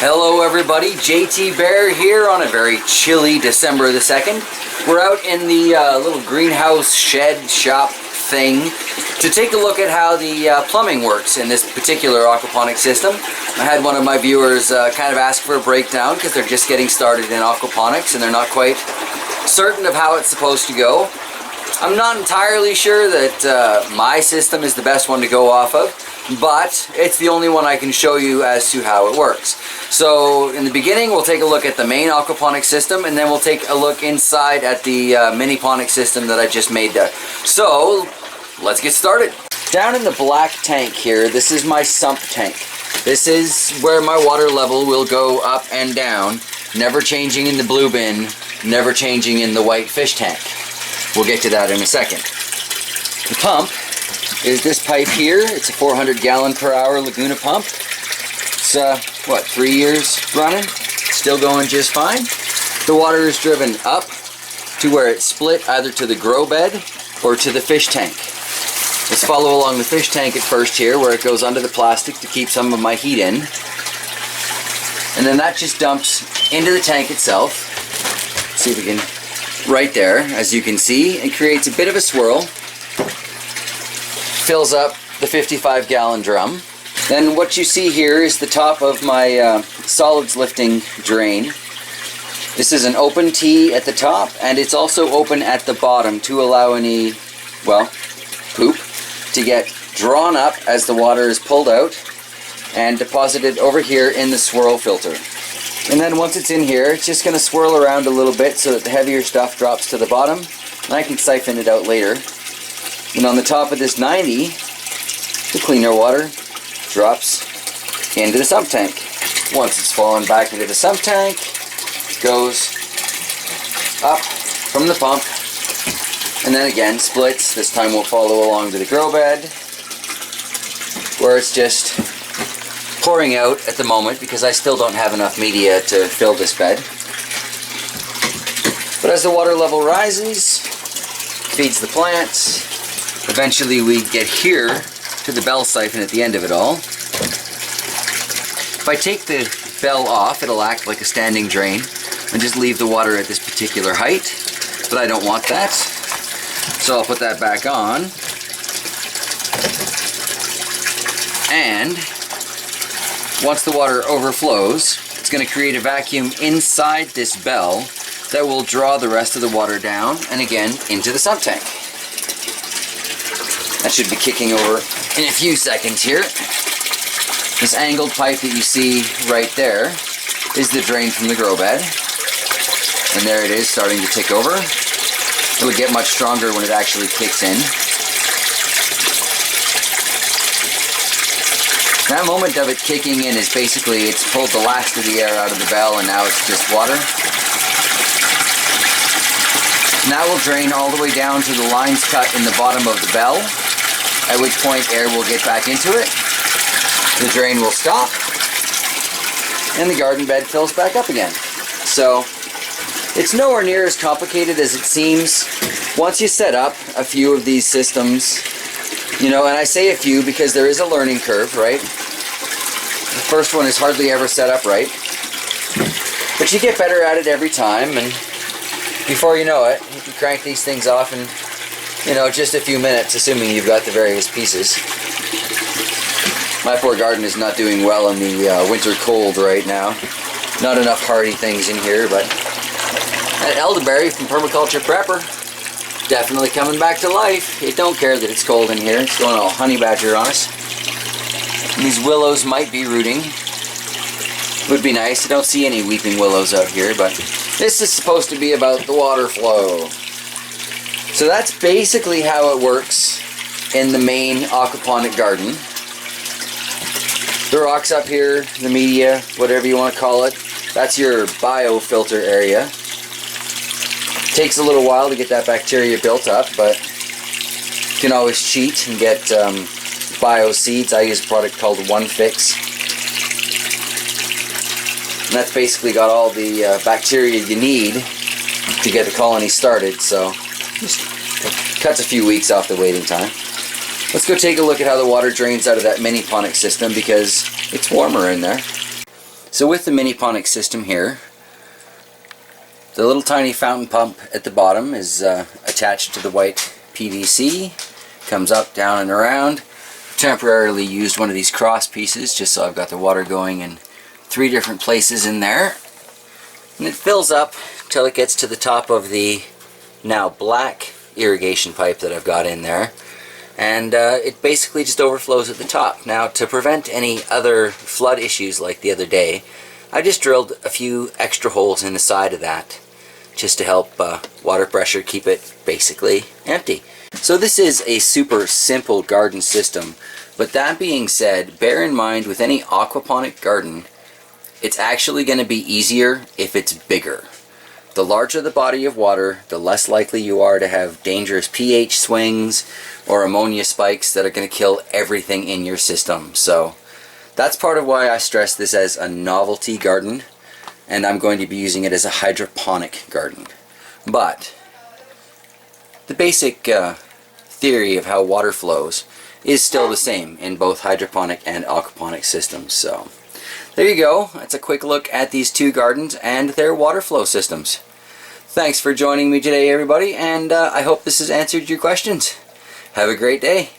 Hello everybody, JT Bear here on a very chilly December the 2nd. We're out in the little greenhouse shed shop thing to take a look at how the plumbing works in this particular aquaponic system. I had one of my viewers kind of ask for a breakdown because they're just getting started in aquaponics and they're not quite certain of how it's supposed to go. I'm not entirely sure that my system is the best one to go off of, but it's the only one I can show you as to how it works. So in the beginning we'll take a look at the main aquaponic system, and then we'll take a look inside at the miniponic system that I just made there. So let's get started. Down in the black tank here, this is my sump tank. This is where my water level will go up and down, never changing in the blue bin, never changing in the white fish tank. We'll get to that in a second. The pump is this pipe here. It's a 400 gallon per hour Laguna pump. It's what, 3 years running? Still going just fine. The water is driven up to where it's split either to the grow bed or to the fish tank. Let's follow along the fish tank at first here, where it goes under the plastic to keep some of my heat in. And then that just dumps into the tank itself. Let's see if we can, right there, as you can see, it creates a bit of a swirl. Fills up the 55 gallon drum. Then what you see here is the top of my solids lifting drain. This is an open T at the top, and it's also open at the bottom to allow any, well, poop to get drawn up as the water is pulled out and deposited over here in the swirl filter. And then once it's in here, it's just going to swirl around a little bit so that the heavier stuff drops to the bottom, and I can siphon it out later. And on the top of this 90, the cleaner water drops into the sump tank. Once it's fallen back into the sump tank, it goes up from the pump, and then again splits. This time we'll follow along to the grow bed, where it's just pouring out at the moment because I still don't have enough media to fill this bed. But as the water level rises, it feeds the plants. Eventually we get here to the bell siphon at the end of it all. If I take the bell off, it'll act like a standing drain and just leave the water at this particular height, but I don't want that. So I'll put that back on. And once the water overflows, it's going to create a vacuum inside this bell that will draw the rest of the water down and again into the sump tank. That should be kicking over in a few seconds here. This angled pipe that you see right there is the drain from the grow bed. And there it is, starting to tick over. It'll get much stronger when it actually kicks in. That moment of it kicking in is basically, it's pulled the last of the air out of the bell and now it's just water. And that will drain all the way down to the lines cut in the bottom of the bell, at which point air will get back into it, the drain will stop, and the garden bed fills back up again. So it's nowhere near as complicated as it seems once you set up a few of these systems. You know, and I say a few because there is a learning curve, right? The first one is hardly ever set up right, but you get better at it every time, and before you know it, you can crank these things off in, you know, just a few minutes, assuming you've got the various pieces. My poor garden is not doing well in the winter cold right now. Not enough hardy things in here, but that elderberry from Permaculture Prepper, definitely coming back to life. It don't care that it's cold in here. It's going all honey badger on us. And these willows might be rooting. Would be nice. I don't see any weeping willows out here, but this is supposed to be about the water flow. So that's basically how it works in the main aquaponic garden. The rocks up here, the media, whatever you want to call it, that's your biofilter area. Takes a little while to get that bacteria built up, but you can always cheat and get bio seeds. I use a product called One Fix. And that's basically got all the bacteria you need to get the colony started, so just cuts a few weeks off the waiting time. Let's go take a look at how the water drains out of that miniponic system because it's warmer in there. So with the miniponics system here, the little tiny fountain pump at the bottom is attached to the white PVC. Comes up, down, and around. Temporarily used one of these cross pieces just so I've got the water going in 3 different places in there. And it fills up till it gets to the top of the now black irrigation pipe that I've got in there. And it basically just overflows at the top. Now, to prevent any other flood issues like the other day, I just drilled a few extra holes in the side of that just to help water pressure keep it basically empty. So this is a super simple garden system, but that being said, bear in mind with any aquaponic garden, it's actually going to be easier if it's bigger. The larger the body of water, the less likely you are to have dangerous pH swings or ammonia spikes that are going to kill everything in your system. So that's part of why I stress this as a novelty garden, and I'm going to be using it as a hydroponic garden. But the basic theory of how water flows is still the same in both hydroponic and aquaponic systems. So there you go. That's a quick look at these 2 gardens and their water flow systems. Thanks for joining me today, everybody, and I hope this has answered your questions. Have a great day.